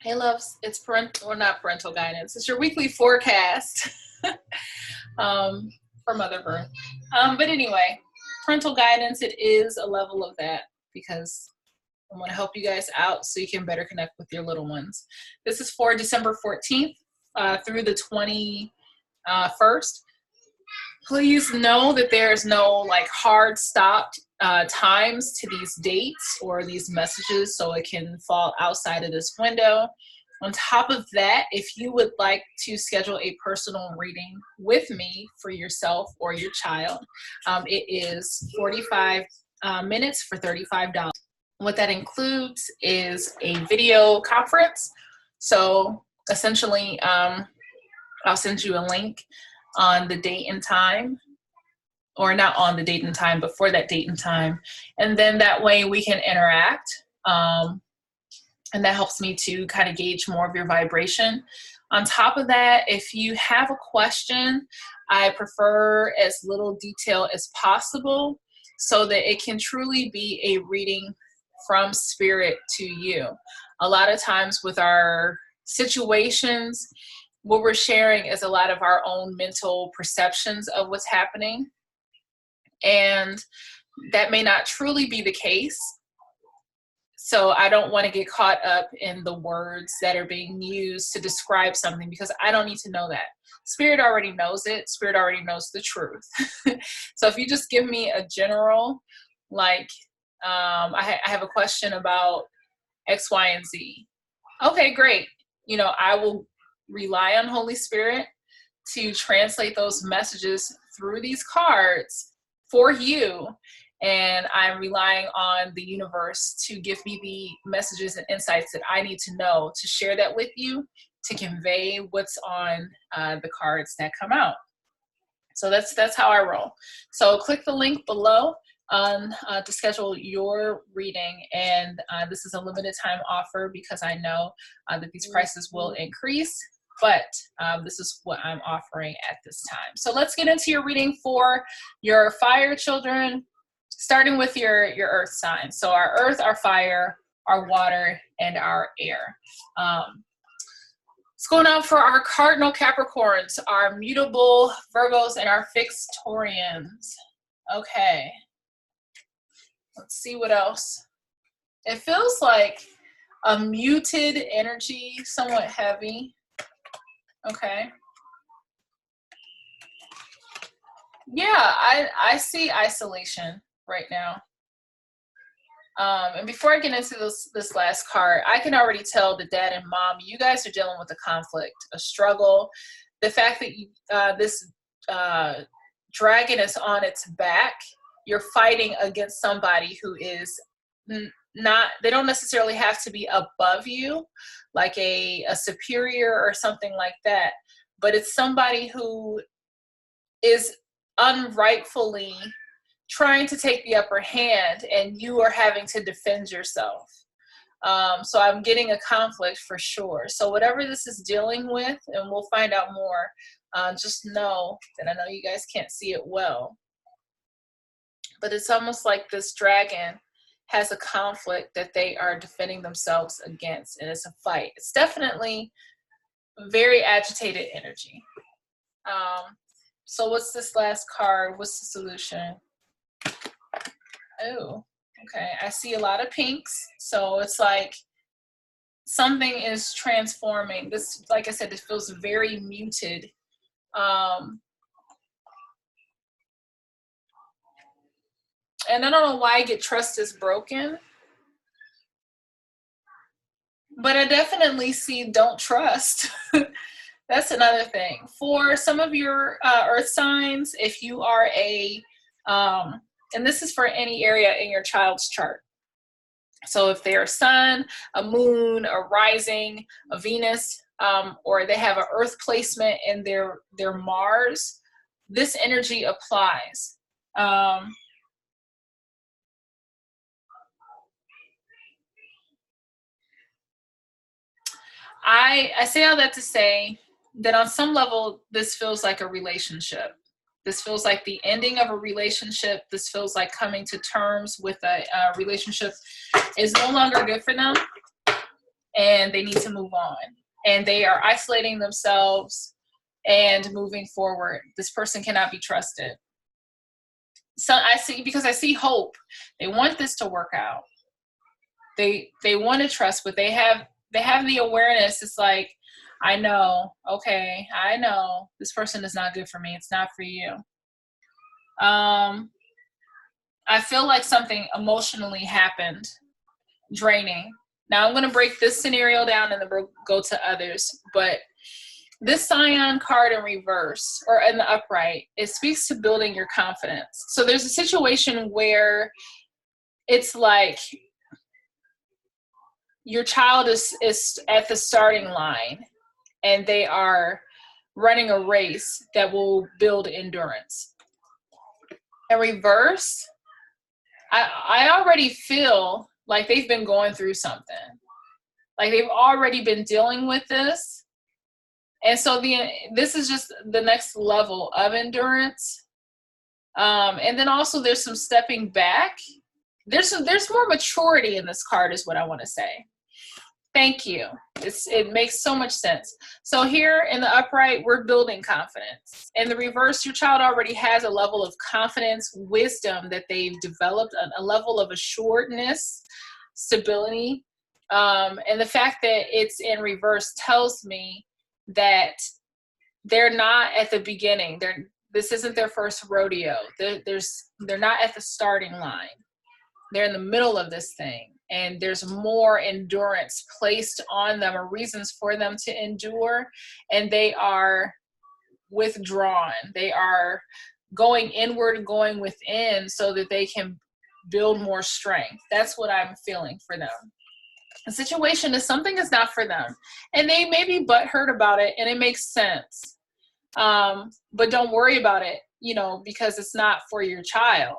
Hey loves, it's parental, or not parental guidance. It's your weekly forecast for mother birth. But anyway, parental guidance, it is a level of that because I want to help you guys out so you can better connect with your little ones. This is for December 14th through the 21st. Please know that there's no like hard stopped times to these dates or these messages, so it can fall outside of this window. On top of that, if you would like to schedule a personal reading with me for yourself or your child, it is 45 minutes for $35. What that includes is a video conference. So essentially, I'll send you a link on the date and time, or not on the date and time, but for that date and time. And then that way we can interact. And that helps me to kind of gauge more of your vibration. On top of that, if you have a question, I prefer as little detail as possible so that it can truly be a reading from spirit to you. A lot of times with our situations, what we're sharing is a lot of our own mental perceptions of what's happening. And that may not truly be the case. So I don't want to get caught up in the words that are being used to describe something because I don't need to know that. Spirit already knows it. Spirit already knows the truth. So if you just give me a general, like, I have a question about X, Y, and Z. Okay, great. I will rely on Holy Spirit to translate those messages through these cards for you. And I'm relying on the universe to give me the messages and insights that I need to know to share that with you, to convey what's on the cards that come out. So that's how I roll. So click the link below to schedule your reading. And this is a limited time offer because I know that these prices will increase. But this is what I'm offering at this time. So let's get into your reading for your fire children, starting with your earth signs. So our earth, our fire, our water, and our air. What's going on for our cardinal Capricorns, our mutable Virgos, and our fixed Taurians? Okay. Let's see what else. It feels like a muted energy, somewhat heavy. Okay. Yeah, I see isolation right now. And before I get into this last card, I can already tell that dad and mom, you guys are dealing with a conflict, a struggle. The fact that this dragon is on its back, you're fighting against somebody who is not, they don't necessarily have to be above you, like a superior or something like that, but it's somebody who is unrightfully trying to take the upper hand and you are having to defend yourself. So I'm getting a conflict for sure. So whatever this is dealing with, and we'll find out more, just know that I know you guys can't see it well, but it's almost like this dragon has a conflict that they are defending themselves against, and it's a fight. It's definitely very agitated energy. So what's this last card? What's the solution? Oh, okay. I see a lot of pinks. So it's like something is transforming. This, like I said, it feels very muted. And I don't know why I get trust is broken. But I definitely see don't trust. That's another thing. For some of your earth signs, if you are and this is for any area in your child's chart. So if they're a sun, a moon, a rising, a Venus, or they have an earth placement in their Mars, this energy applies. I say all that to say that on some level, this feels like a relationship. This feels like the ending of a relationship. This feels like coming to terms with a relationship is no longer good for them. and they need to move on, and they are isolating themselves and moving forward. This person cannot be trusted. So I see hope. They want this to work out. They want to trust, but they have the awareness. It's like, I know, okay, I know this person is not good for me. It's not for you. I feel like something emotionally happened, draining. Now I'm going to break this scenario down and then we'll go to others. But this Scion card in reverse or in the upright, it speaks to building your confidence. So there's a situation where it's like your child is at the starting line and they are running a race that will build endurance. In reverse, I already feel like they've been going through something. Like they've already been dealing with this. And so this is just the next level of endurance. And then also there's some stepping back. There's more maturity in this card is what I want to say. Thank you. It makes so much sense. So here in the upright, we're building confidence. In the reverse, your child already has a level of confidence, wisdom that they've developed, a level of assuredness, stability. And the fact that it's in reverse tells me that they're not at the beginning. This isn't their first rodeo. They're not at the starting line. They're in the middle of this thing, and there's more endurance placed on them or reasons for them to endure, and they are withdrawn. They are going inward, going within so that they can build more strength. That's what I'm feeling for them. The situation is something is not for them, and they may be butthurt about it, and it makes sense. But don't worry about it, because it's not for your child.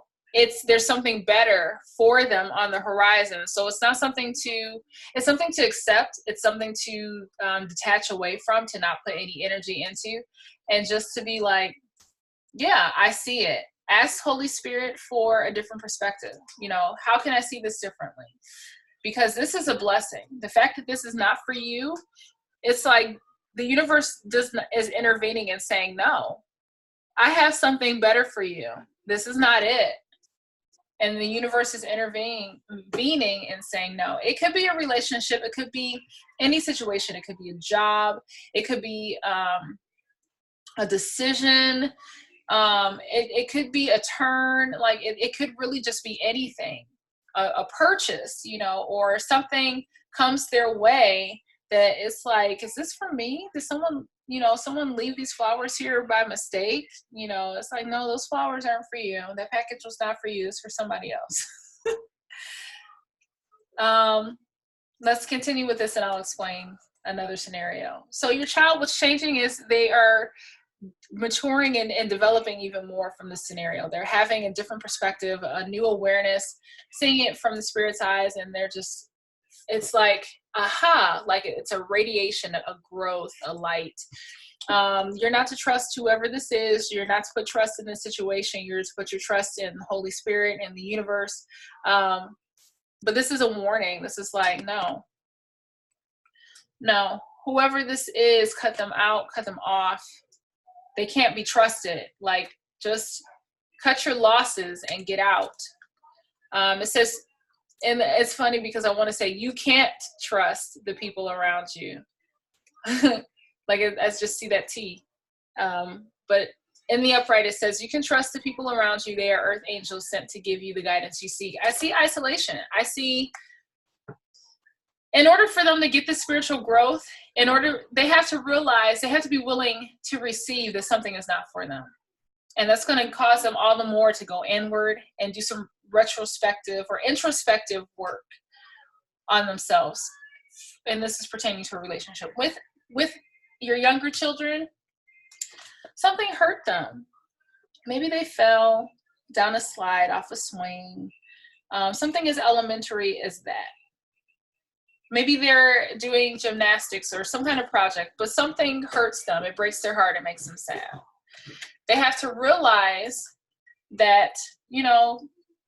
There's something better for them on the horizon. So it's something to accept. It's something to detach away from, to not put any energy into, and just to be like, yeah, I see it. Ask Holy Spirit for a different perspective. How can I see this differently? Because this is a blessing. The fact that this is not for you, it's like the universe is intervening and saying, no, I have something better for you. This is not it. And the universe is intervening and saying no. It could be a relationship. It could be any situation. It could be a job. It could be a decision. It could be a turn. Like it could really just be anything. A purchase, or something comes their way that it's like, is this for me? Did someone leave these flowers here by mistake? It's like, no, those flowers aren't for you. That package was not for you. It's for somebody else. Let's continue with this and I'll explain another scenario. So your child, what's changing is they are maturing and developing even more from this scenario. They're having a different perspective, a new awareness, seeing it from the spirit's eyes, and it's like, aha, like it's a radiation, a growth, a light. You're not to trust whoever this is. You're not to put trust in this situation. You're to put your trust in the Holy Spirit and the universe. But this is a warning. This is like, no, whoever this is, cut them out, cut them off. They can't be trusted. Like, just cut your losses and get out. It says, and it's funny because I want to say you can't trust the people around you. Like, I just see that T. But in the upright, it says you can trust the people around you. They are earth angels sent to give you the guidance you seek. I see isolation. I see, in order for them to get the spiritual growth, they have to realize, they have to be willing to receive that something is not for them. And that's going to cause them all the more to go inward and do some retrospective or introspective work on themselves. And this is pertaining to a relationship. With your younger children, something hurt them. Maybe they fell down a slide, off a swing. Something as elementary as that. Maybe they're doing gymnastics or some kind of project, but something hurts them. It breaks their heart. It makes them sad. They have to realize that,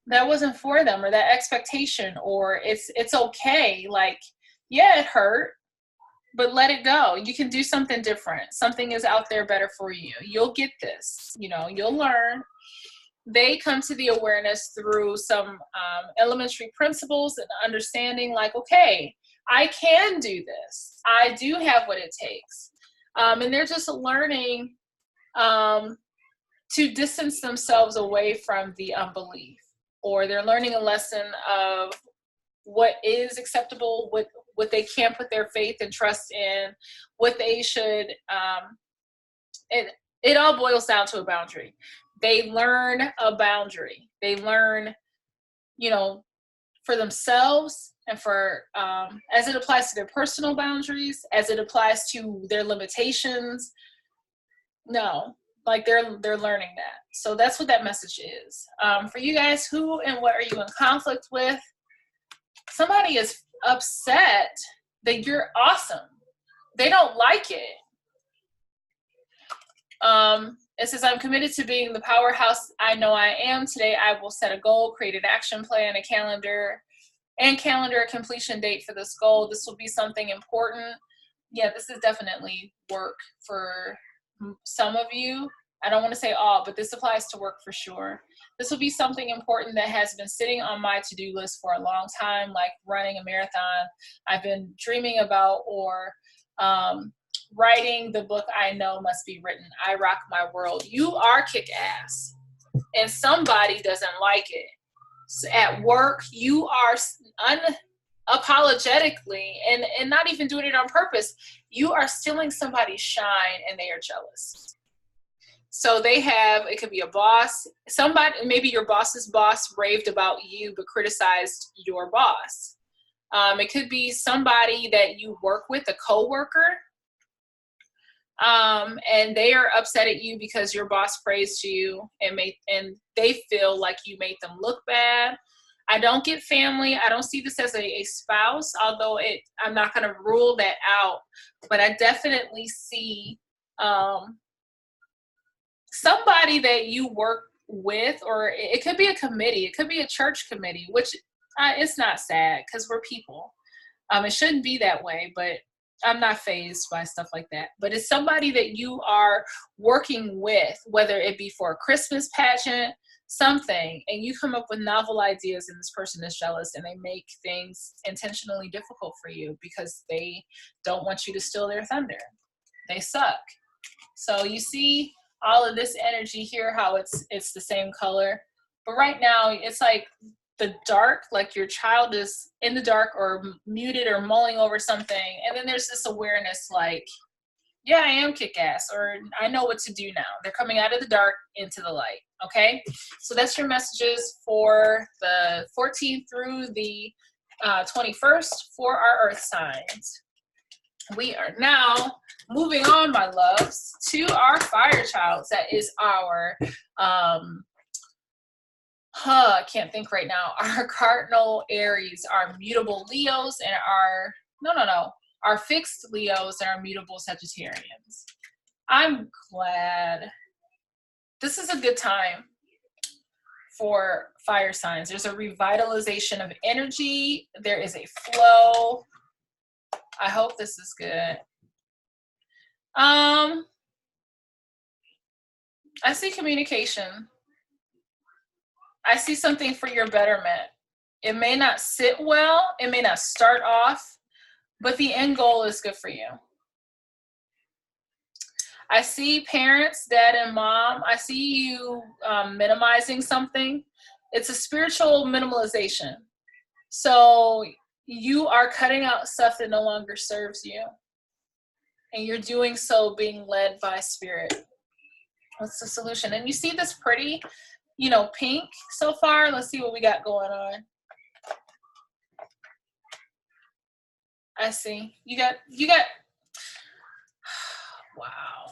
that wasn't for them, or that expectation, or it's okay. Like, Yeah, it hurt, but let it go. You can do something different. Something is out there better for you. You'll get this, you know, you'll learn. They come to the awareness through some elementary principles and understanding, like, okay, I can do this. I do have what it takes. And they're just learning to distance themselves away from the unbelief, or they're learning a lesson of what is acceptable, what they can put their faith and trust in, what they should, it all boils down to a boundary. They learn a boundary. They learn, you know, for themselves and for, as it applies to their personal boundaries, as it applies to their limitations. No, like they're learning that. So that's what that message is. For you guys, who and what are you in conflict with? Somebody is upset that you're awesome. They don't like it. It says, I'm committed to being the powerhouse I know I am. Today I will set a goal, create an action plan, a calendar completion date for this goal. This will be something important. Yeah, this is definitely work for some of you. I don't want to say all, but this applies to work for sure. This will be something important that has been sitting on my to-do list for a long time, like running a marathon I've been dreaming about, or writing the book I know must be written. I rock my world. You are kick-ass, and somebody doesn't like it. So at work, you are unapologetically, and not even doing it on purpose, you are stealing somebody's shine, and they are jealous. So they have, it could be a boss, somebody, maybe your boss's boss raved about you but criticized your boss. It could be somebody that you work with, a coworker, and they are upset at you because your boss praised you and they feel like you made them look bad. I don't get family. I don't see this as a spouse, although I'm not going to rule that out, but I definitely see somebody that you work with, or it could be a committee. It could be a church committee, which it's not sad because we're people. It shouldn't be that way, but I'm not fazed by stuff like that. But it's somebody that you are working with, whether it be for a Christmas pageant, something, and you come up with novel ideas and this person is jealous and they make things intentionally difficult for you because they don't want you to steal their thunder. They suck. So you see all of this energy here, how it's the same color. But right now it's like the dark, like your child is in the dark or muted or mulling over something. And then there's this awareness like, yeah, I am kick-ass, or I know what to do now. They're coming out of the dark into the light, okay? So that's your messages for the 14th through the 21st for our earth signs. We are now moving on, my loves, to our fire childs. That is our, I can't think right now, our cardinal Aries, our mutable Leos, and our fixed Leos and our mutable Sagittarians. I'm glad. This is a good time for fire signs. There's a revitalization of energy. There is a flow. I hope this is good. I see communication. I see something for your betterment. It may not sit well. It may not start off, but the end goal is good for you. I see parents, dad and mom. I see you minimizing something. It's a spiritual minimalization. So you are cutting out stuff that no longer serves you. And you're doing so being led by spirit. What's the solution? And you see this pretty, pink so far. Let's see what we got going on. I see. You got, wow.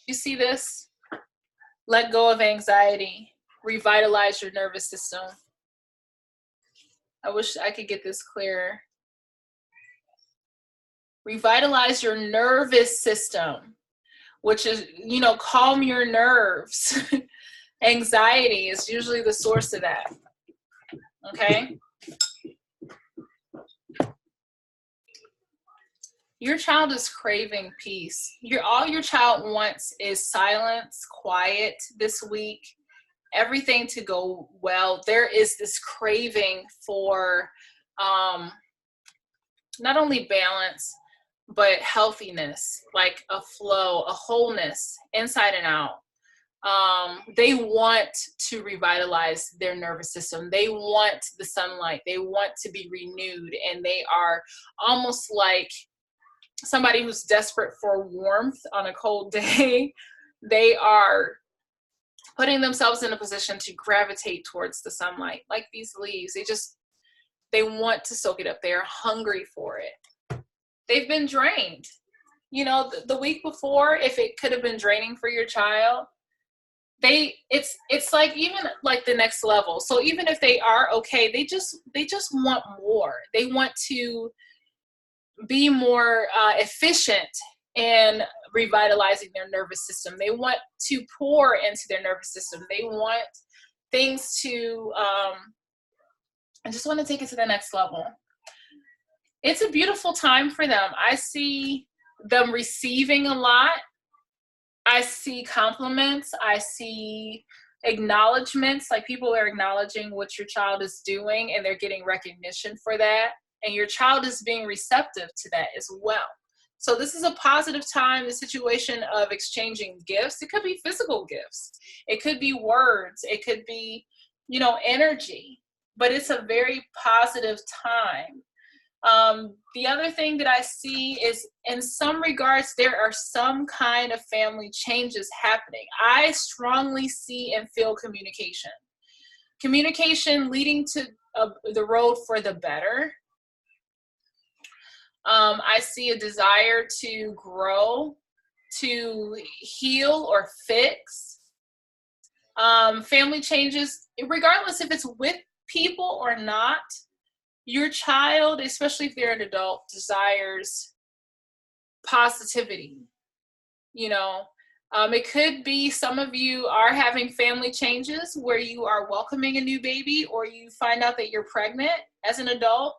You see this? Let go of anxiety. Revitalize your nervous system. I wish I could get this clearer. Revitalize your nervous system, which is, calm your nerves. Anxiety is usually the source of that. Okay? Your child is craving peace. All your child wants is silence, quiet this week, everything to go well. There is this craving for not only balance, but healthiness, like a flow, a wholeness, inside and out. They want to revitalize their nervous system. They want the sunlight. They want to be renewed. And they are almost like somebody who's desperate for warmth on a cold day. They are putting themselves in a position to gravitate towards the sunlight, like these leaves. They want to soak it up. They're hungry for it. They've been drained. You know, the week before, if it could have been draining for your child, it's like even like the next level. So even if they are okay, they just want more. They want to be more efficient in revitalizing their nervous system. They want to pour into their nervous system. They want things to I just want to take it to the next level. It's a beautiful time for them. I see them receiving a lot. I see compliments. I see acknowledgments, like people are acknowledging what your child is doing and they're getting recognition for that. And your child is being receptive to that as well. So this is a positive time, the situation of exchanging gifts. It could be physical gifts. It could be words. It could be, energy. But it's a very positive time. The other thing that I see is, in some regards, there are some kind of family changes happening. I strongly see and feel communication. Communication leading to the road for the better. I see a desire to grow, to heal or fix. Family changes, regardless if it's with people or not, your child, especially if they're an adult, desires positivity. It could be some of you are having family changes where you are welcoming a new baby, or you find out that you're pregnant as an adult.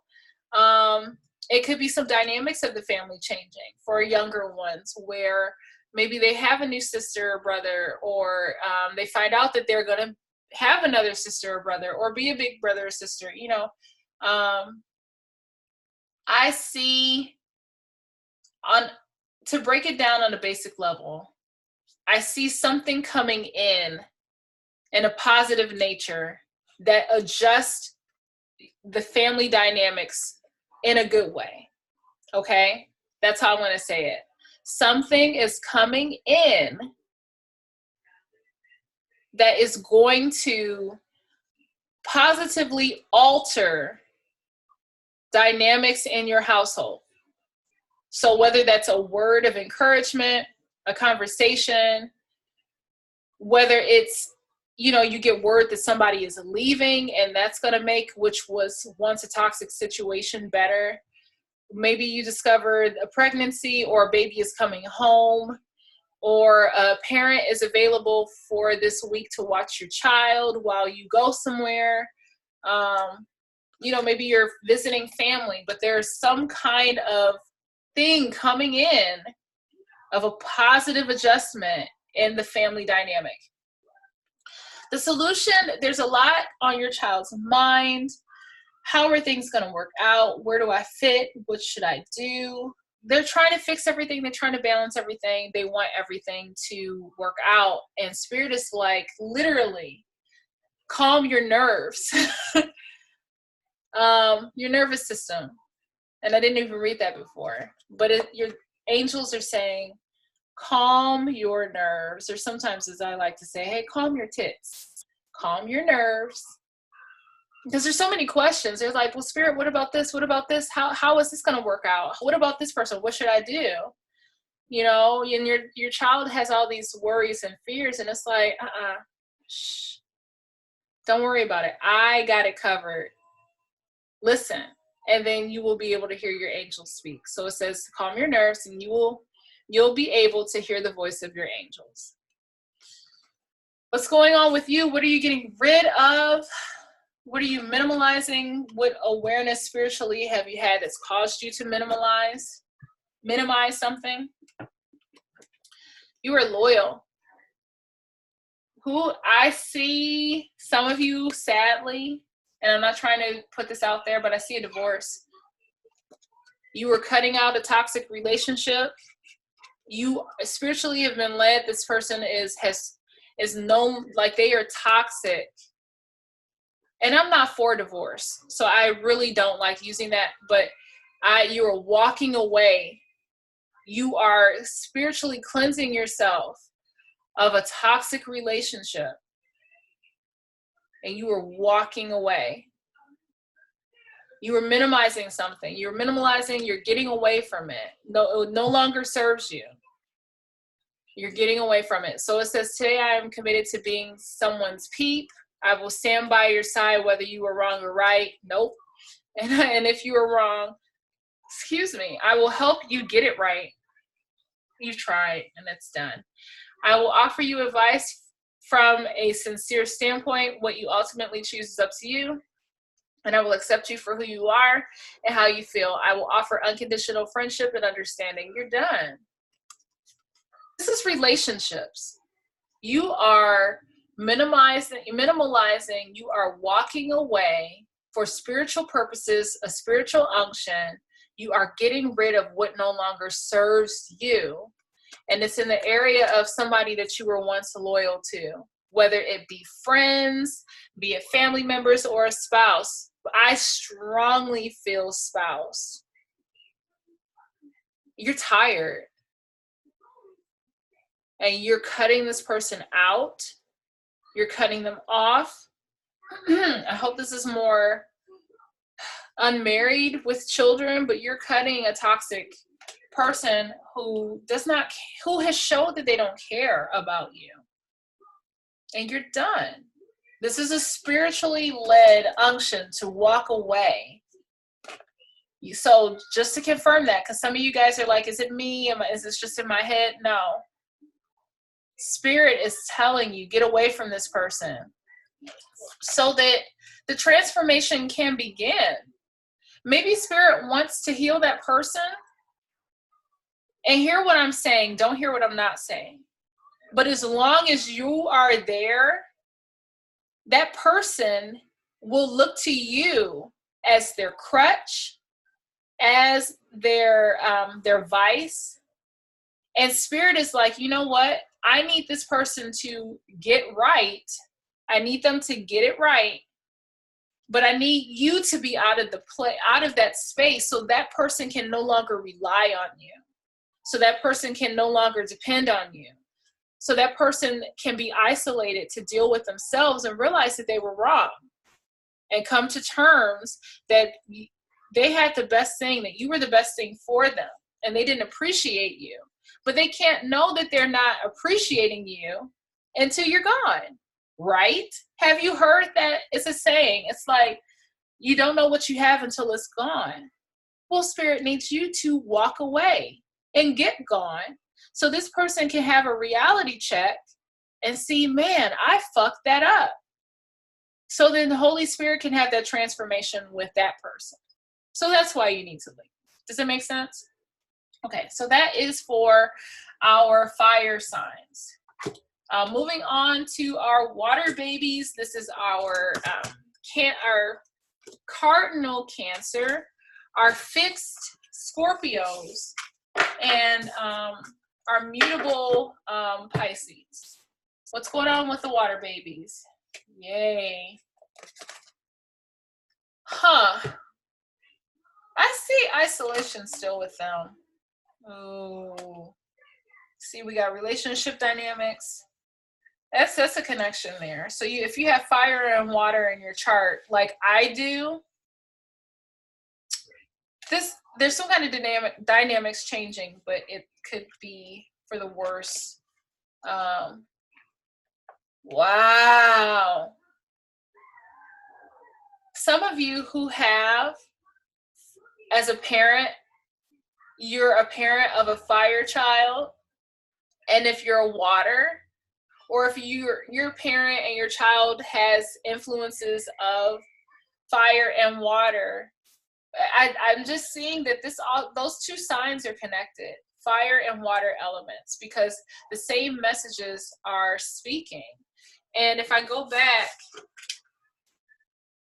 It could be some dynamics of the family changing for younger ones, where maybe they have a new sister or brother, or they find out that they're going to have another sister or brother, or be a big brother or sister. I see, to break it down on a basic level, I see something coming in a positive nature that adjusts the family dynamics in a good way. Okay? That's how I'm going to say it. Something is coming in that is going to positively alter dynamics in your household. So whether that's a word of encouragement, a conversation, whether it's, you get word that somebody is leaving and that's going to make, which was once a toxic situation, better. Maybe you discovered a pregnancy, or a baby is coming home, or a parent is available for this week to watch your child while you go somewhere. Maybe you're visiting family, but there's some kind of thing coming in of a positive adjustment in the family dynamic. The solution, there's a lot on your child's mind. How are things going to work out? Where do I fit? What should I do? They're trying to fix everything. They're trying to balance everything. They want everything to work out. And Spirit is like, literally, calm your nerves. Your nervous system. And I didn't even read that before. But your angels are saying, calm your nerves. Or sometimes, as I like to say, hey, calm your tits. Calm your nerves. Because there's so many questions. They're like, well, Spirit, what about this? What about this? How is this going to work out? What about this person? What should I do? And your child has all these worries and fears, and it's like, shh. Don't worry about it. I got it covered. Listen, and then you will be able to hear your angels speak. So it says, calm your nerves, and you'll be able to hear the voice of your angels. What's going on with you? What are you getting rid of? What are you minimalizing? What awareness spiritually have you had that's caused you to minimalize? minimize something. You are loyal. Who I see some of you, sadly, and I'm not trying to put this out there, but I see a divorce. You were cutting out a toxic relationship. You spiritually have been led. This person is known, like they are toxic. And I'm not for divorce, so I really don't like using that, but you are walking away. You are spiritually cleansing yourself of a toxic relationship, and you are walking away. You are minimizing something. You're minimalizing, you're getting away from it. No, it no longer serves you. You're getting away from it. So it says, today I am committed to being someone's peep. I will stand by your side whether you were wrong or right. Nope. And if you were wrong, excuse me, I will help you get it right. You've tried and it's done. I will offer you advice from a sincere standpoint. What you ultimately choose is up to you. And I will accept you for who you are and how you feel. I will offer unconditional friendship and understanding. You're done. This is relationships. You are minimalizing, you are walking away for spiritual purposes, a spiritual unction. You are getting rid of what no longer serves you. And it's in the area of somebody that you were once loyal to, whether it be friends, be it family members, or a spouse. I strongly feel spouse. You're tired. And you're cutting this person out. You're cutting them off. I hope this is more unmarried with children, but you're cutting a toxic person who has showed that they don't care about you. And you're done. This is a spiritually led unction to walk away. So just to confirm that, because some of you guys are like, is it me? Is this just in my head? No. Spirit is telling you, get away from this person so that the transformation can begin. Maybe Spirit wants to heal that person. And hear what I'm saying. Don't hear what I'm not saying. But as long as you are there, that person will look to you as their crutch, as their vice. And Spirit is like, you know what? I need this person to get right. I need them to get it right. But I need you to be out of that space so that person can no longer rely on you. So that person can no longer depend on you. So that person can be isolated to deal with themselves and realize that they were wrong and come to terms that they had the best thing, that you were the best thing for them, and they didn't appreciate you. But they can't know that they're not appreciating you until you're gone, right? Have you heard that? It's a saying. It's like, you don't know what you have until it's gone. Well, Spirit needs you to walk away and get gone so this person can have a reality check and see, man, I fucked that up. So then the Holy Spirit can have that transformation with that person. So that's why you need to leave. Does that make sense? Okay, so that is for our fire signs. Moving on to our water babies. This is our cardinal Cancer, our fixed Scorpios, and our mutable Pisces. What's going on with the water babies? Yay. Huh. I see isolation still with them. Oh. See, we got relationship dynamics. That's a connection there. So if you have fire and water in your chart, like I do, there's some kind of dynamics changing, but it could be for the worse. Wow. Some of you who have, as a parent, you're a parent of a fire child, and if you're a water, or if your parent and your child has influences of fire and water, I'm just seeing that those two signs are connected, fire and water elements, because the same messages are speaking. And if I go back,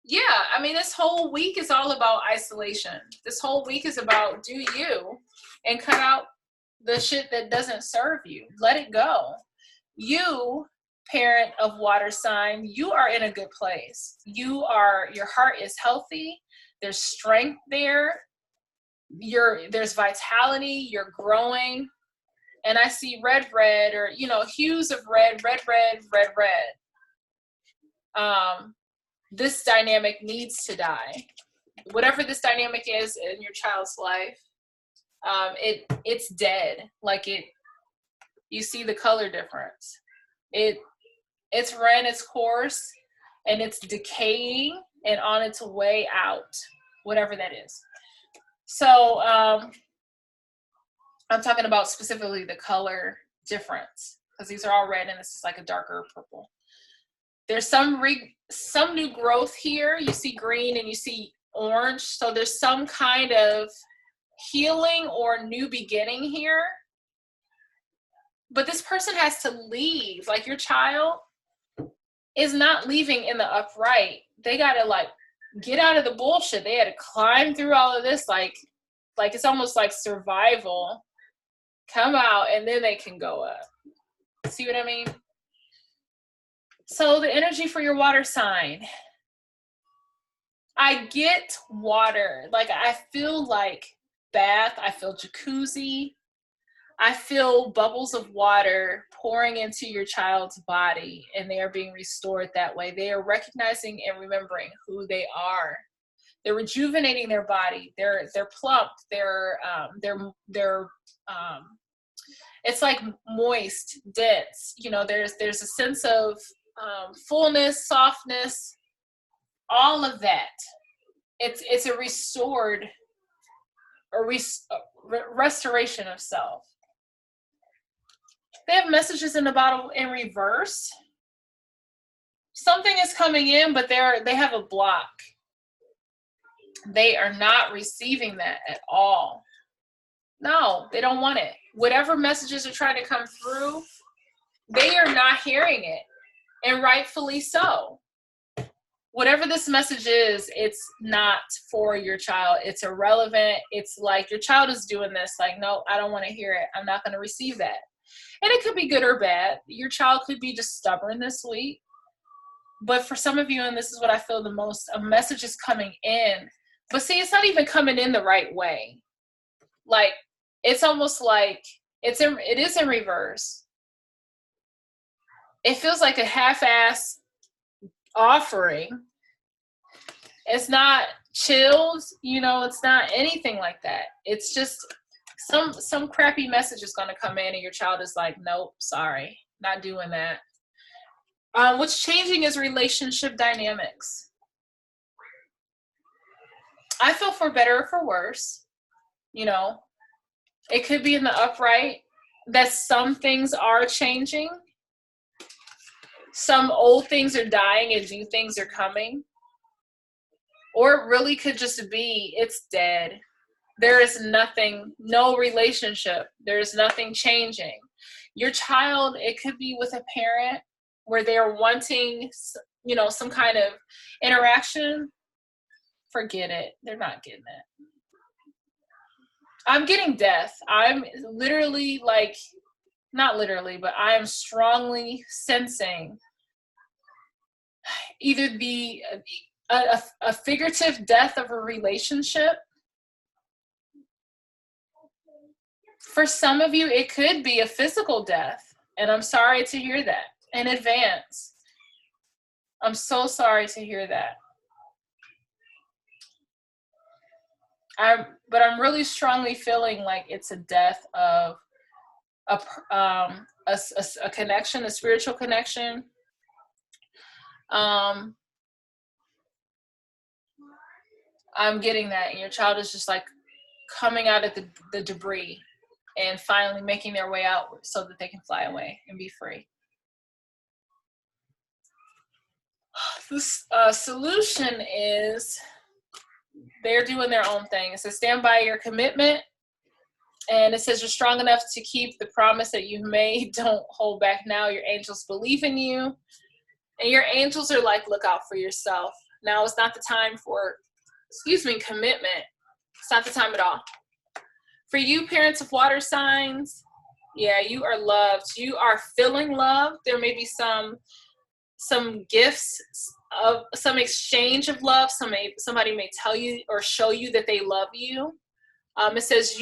yeah, I mean, this whole week is all about isolation. This whole week is about do you, and cut out the shit that doesn't serve you. Let it go. You, parent of water sign, you are in a good place. Your heart is healthy. There's strength there. There's vitality. You're growing. And I see red, or, you know, hues of red. This dynamic needs to die. Whatever this dynamic is in your child's life, it's dead. Like you see the color difference. It's ran its course and it's decaying and on its way out, whatever that is. So I'm talking about specifically the color difference, because these are all red and this is like a darker purple. There's some new growth here. You see green and you see orange. So there's some kind of healing or new beginning here. But this person has to leave. Like, your child is not leaving in the upright. They got to like get out of the bullshit. They had to climb through all of this. Like it's almost like survival. Come out and then they can go up. See what I mean? So the energy for your water sign. I get water. Like, I feel like bath. I feel jacuzzi. I feel bubbles of water pouring into your child's body, and they are being restored that way. They are recognizing and remembering who they are. They're rejuvenating their body. They're plump. They're it's like moist, dense. You know, there's a sense of fullness, softness, all of that. It's a restored, restoration of self. They have messages in the bottle in reverse. Something is coming in, but they have a block. They are not receiving that at all. No, they don't want it. Whatever messages are trying to come through, they are not hearing it. And rightfully so. Whatever this message is, it's not for your child. It's irrelevant. It's like, your child is doing this. Like, no, I don't want to hear it. I'm not going to receive that. And it could be good or bad. Your child could be just stubborn this week. But for some of you, and this is what I feel the most, a message is coming in. But see, it's not even coming in the right way. Like, it's almost like it is in reverse. It feels like a half-ass offering. It's not chilled, you know, it's not anything like that. It's just some crappy message is going to come in and your child is like, nope, sorry, not doing that. What's changing is relationship dynamics. I feel for better or for worse. You know, it could be in the upright that some things are changing. Some old things are dying and new things are coming. Or it really could just be, it's dead. There is nothing, no relationship. There is nothing changing. Your child, it could be with a parent where they're wanting, you know, some kind of interaction. Forget it. They're not getting it. I'm getting death. I'm literally like, not literally, but I am strongly sensing either a figurative death of a relationship. For some of you, it could be a physical death. And I'm sorry to hear that in advance. I'm so sorry to hear that. But I'm really strongly feeling like it's a death of a connection, a spiritual connection. I'm getting that. And your child is just like coming out of the debris and finally making their way out so that they can fly away and be free. This solution is They're doing their own thing. It says stand by your commitment. And it says you're strong enough to keep the promise that you've made. Don't hold back now. Your angels believe in you. And your angels are like, look out for yourself. Now it's not the time for, commitment. It's not the time at all. For you, parents of water signs, yeah, you are loved. You are feeling loved. There may be some gifts of some exchange of love. Somebody may tell you or show you that they love you. It says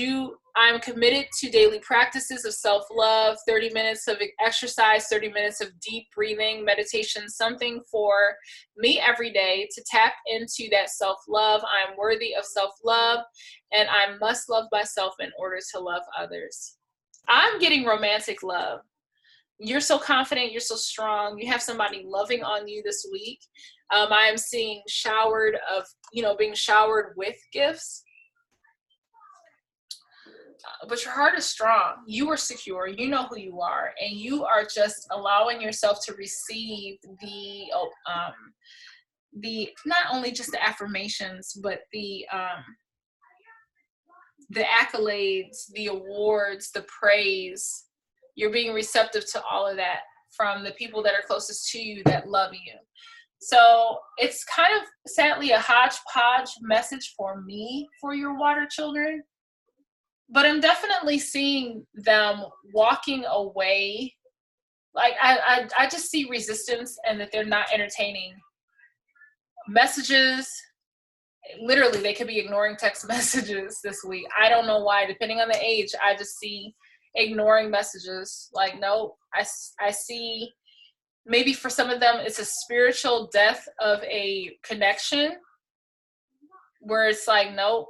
I'm committed to daily practices of self-love, 30 minutes of exercise, 30 minutes of deep breathing, meditation, something for me every day to tap into that self-love. I'm worthy of self-love, and I must love myself in order to love others. I'm getting romantic love. You're so confident, you're so strong, you have somebody loving on you this week. I am seeing being showered with gifts. But your heart is strong. You are secure. You know who you are, and you are just allowing yourself to receive the not only just the affirmations, but the accolades, the awards, the praise. You're being receptive to all of that from the people that are closest to you that love you. So it's kind of sadly a hodgepodge message for me for your water children. But I'm definitely seeing them walking away. Like I just see resistance, and that they're not entertaining messages. Literally, they could be ignoring text messages this week. I don't know why. Depending on the age, I just see ignoring messages. Like, no, I see maybe for some of them, it's a spiritual death of a connection where it's like, nope.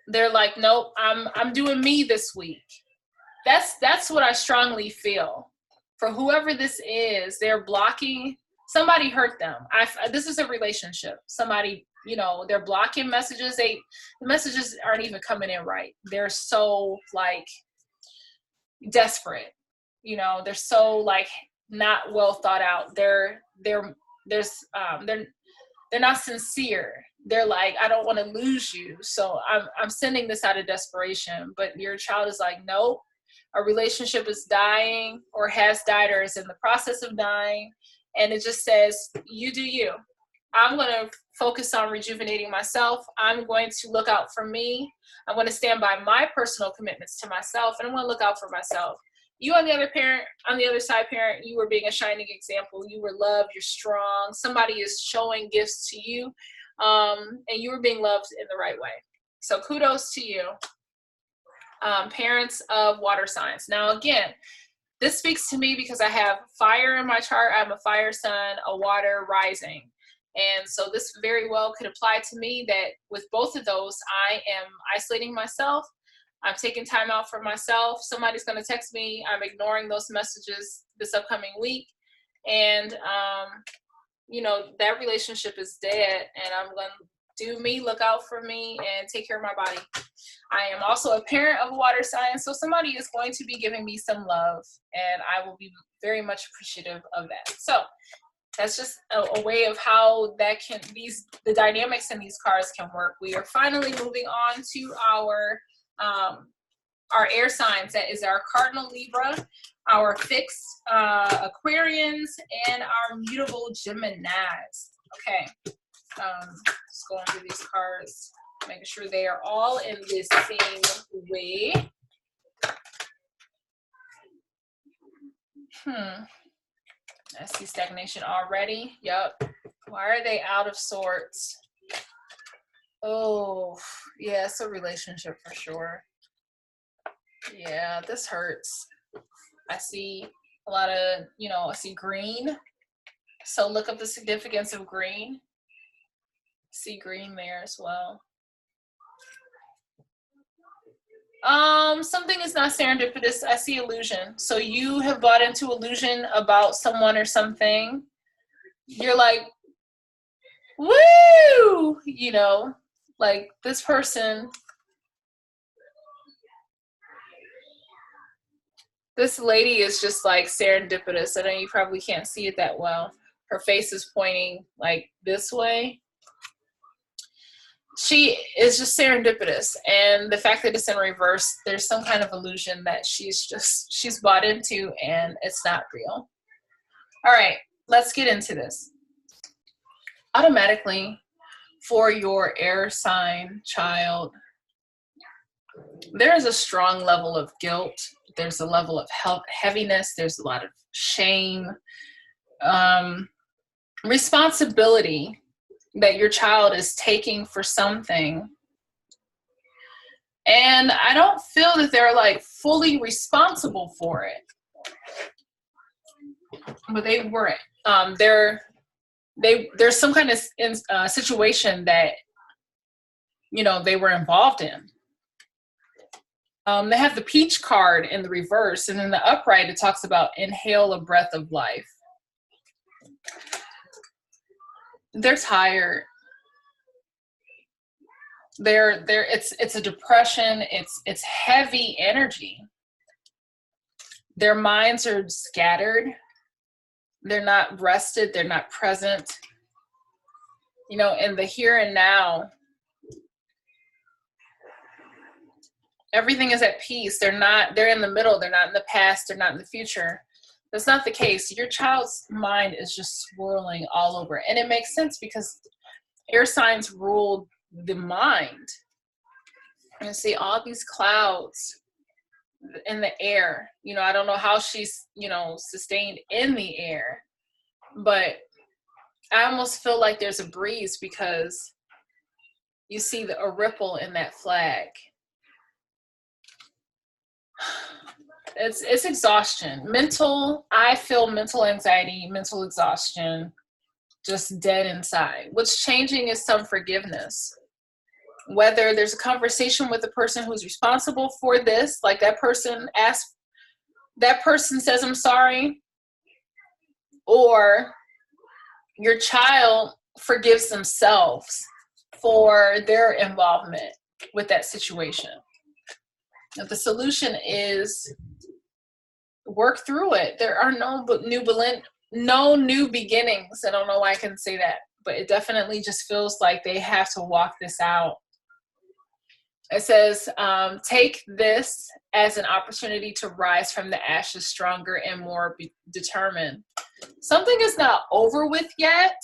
They're like, nope, I'm doing me this week. That's what I strongly feel. For whoever this is, they're blocking. Somebody hurt them. This is a relationship. Somebody, they're blocking messages. The messages aren't even coming in right. They're so like desperate. They're so like not well thought out. They're not sincere. They're like, I don't want to lose you, so I'm sending this out of desperation. But your child is like, nope, a relationship is dying, or has died, or is in the process of dying, and it just says, you do you. I'm going to focus on rejuvenating myself. I'm going to look out for me. I'm going to stand by my personal commitments to myself, and I'm going to look out for myself. You on the other side, parent, you were being a shining example. You were loved. You're strong. Somebody is showing gifts to you. And you were being loved in the right way. So kudos to you, parents of water signs. Now, again, this speaks to me because I have fire in my chart. I'm a fire sun, a water rising. And so this very well could apply to me, that with both of those, I am isolating myself. I'm taking time out for myself. Somebody's going to text me. I'm ignoring those messages this upcoming week. And, that relationship is dead, and I'm going to do me, look out for me, and take care of my body. I am also a parent of a water sign, so somebody is going to be giving me some love, and I will be very much appreciative of that. So that's just a way of how the dynamics in these cards can work. We are finally moving on to our air signs. That is our cardinal Libra, our fixed Aquarians, and our mutable Geminis. Okay, just going through these cards, making sure they are all in the same way. I see stagnation already. Yep. Why are they out of sorts? Oh, yeah, it's a relationship for sure. Yeah, this hurts. I see a lot of, I see green. So look up the significance of green. See green there as well. Something is not serendipitous. I see illusion. So you have bought into illusion about someone or something. You're like, woo! Like this person. This lady is just like serendipitous. I know you probably can't see it that well. Her face is pointing like this way. she is just serendipitous. And the fact that it's in reverse, there's some kind of illusion that she's bought into, and it's not real. All right, let's get into this. Automatically, for your air sign child, there is a strong level of guilt. There's a level of heaviness. There's a lot of shame, responsibility that your child is taking for something. And I don't feel that they're like fully responsible for it. But they weren't. There's some kind of situation that, you know, they were involved in. They have the peach card in the reverse, and in the upright, it talks about inhale a breath of life. They're tired. It's a depression. It's heavy energy. Their minds are scattered. They're not rested. They're not present. You know, in the here and now, everything is at peace. They're in the middle. They're not in the past. They're not in the future. That's not the case. Your child's mind is just swirling all over. And it makes sense because air signs rule the mind. And see all these clouds in the air. You know, I don't know how she's, you know, sustained in the air, but I almost feel like there's a breeze because you see a ripple in that flag. It's exhaustion. I feel mental anxiety, mental exhaustion, just dead inside. What's changing is some forgiveness. Whether there's a conversation with the person who's responsible for this, like that person says, I'm sorry, or your child forgives themselves for their involvement with that situation. The solution is work through it. There are no new beginnings. I don't know why I can say that, but it definitely just feels like they have to walk this out. It says, take this as an opportunity to rise from the ashes stronger and more determined. Something is not over with yet,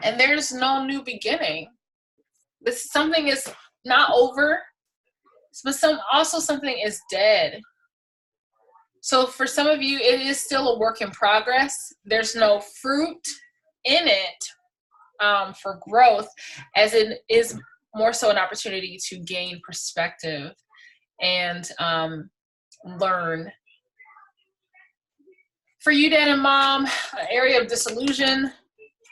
and there's no new beginning. Something is not over, but something is dead. So for some of you, it is still a work in progress. There's no fruit in it for growth, as it is more so an opportunity to gain perspective and learn. For you, Dad and Mom, an area of disillusion,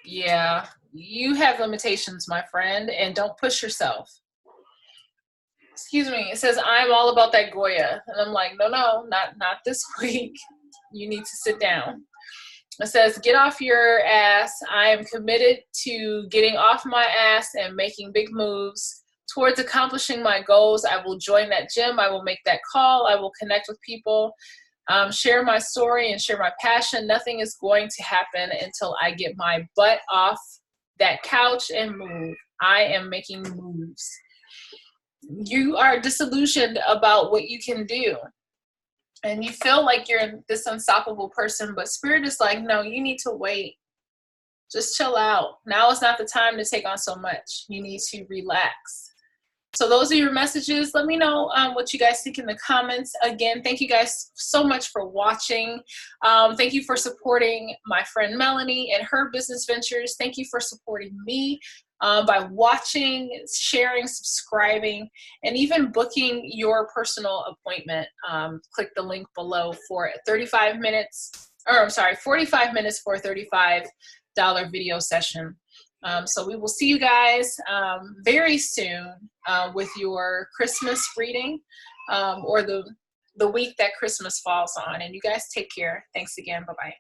yeah, you have limitations, my friend, and don't push yourself. Excuse me, it says, I'm all about that Goya. And I'm like, no, not this week. You need to sit down. It says, get off your ass. I am committed to getting off my ass and making big moves towards accomplishing my goals. I will join that gym. I will make that call. I will connect with people, share my story and share my passion. Nothing is going to happen until I get my butt off that couch and move. I am making moves. You are disillusioned about what you can do. And you feel like you're this unstoppable person, but Spirit is like, no, you need to wait. Just chill out. Now is not the time to take on so much. You need to relax. So those are your messages. Let me know what you guys think in the comments. Again, thank you guys so much for watching. Thank you for supporting my friend Melanie and her business ventures. Thank you for supporting me by watching, sharing, subscribing, and even booking your personal appointment. Click the link below for 45 minutes for a $35 video session. So we will see you guys very soon with your Christmas reading or the week that Christmas falls on. And you guys take care. Thanks again. Bye-bye.